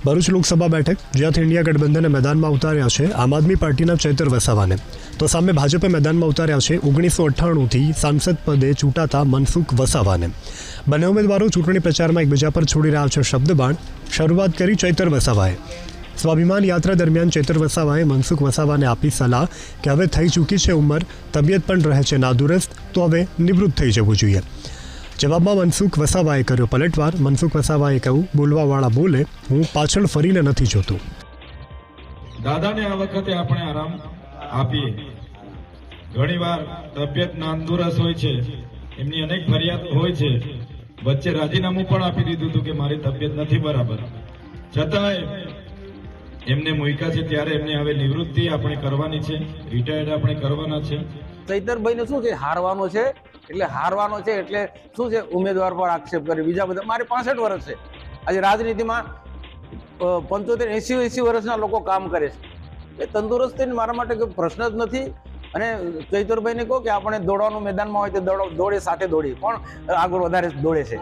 ભરૂચ લોકસભા બેઠક જ્યાંથી ઇન્ડિયા ગઠબંધને મેદાનમાં ઉતાર્યા છે આમ આદમી પાર્ટીના ચૈતર વસાવાને, તો સામે ભાજપે મેદાનમાં ઉતાર્યા છે 1998થી સાંસદ પદે ચૂંટાતા મનસુખ વસાવાને। બંને ઉમેદવારો ચૂંટણી પ્રચારમાં એકબીજા પર છોડી રહ્યા છે શબ્દબાણ। શરૂઆત કરી ચૈતર વસાવાએ। સ્વાભિમાન યાત્રા દરમિયાન ચૈતર વસાવાએ મનસુખ વસાવાને આપી સલાહ કે હવે થઈ ચૂકી છે ઉંમર, તબિયત પણ રહે છે નાદુરસ્ત, તો હવે નિવૃત્ત થઈ જવું જોઈએ। જવાબમાં મનસુખ વસાવાએ કર્યો પલટવાર। મનસુખ વસાવાએ કહ્યું, બોલવાવાળા બોલે, હું પાછળ ફરીને નથી જોતો। દાદાને આ વખતે આપણે આરામ આપીએ। ઘણીવાર તબિયત નાદુરસ્ત હોય છે, એમની અનેક ફરિયાદ હોય છે। વચ્ચે રાજીનામું પણ આપી દીધું હતું કે મારી તબિયત નથી બરાબર, છતાંય એમને મૂક્યા છે। ત્યારે એમને હવે નિવૃત્તિ આપણે કરવાની છે, રિટાયર્ડ આપણે કરવાના છે। ચૈતરભાઈને શું છે, હારવાનો છે એટલે હારવાનો છે એટલે શું છે, ઉમેદવાર પર આક્ષેપ કરે। બીજા બધા મારે 65 વર્ષ છે। આજે રાજનીતિમાં 75-80 વર્ષના લોકો કામ કરે છે। એ તંદુરસ્તી મારા માટે કોઈ પ્રશ્ન જ નથી। અને ચૈતરભાઈને કહો કે આપણે દોડવાનું મેદાનમાં હોય તો દોડે, સાથે દોડીએ, પણ આગળ વધારે દોડે છે।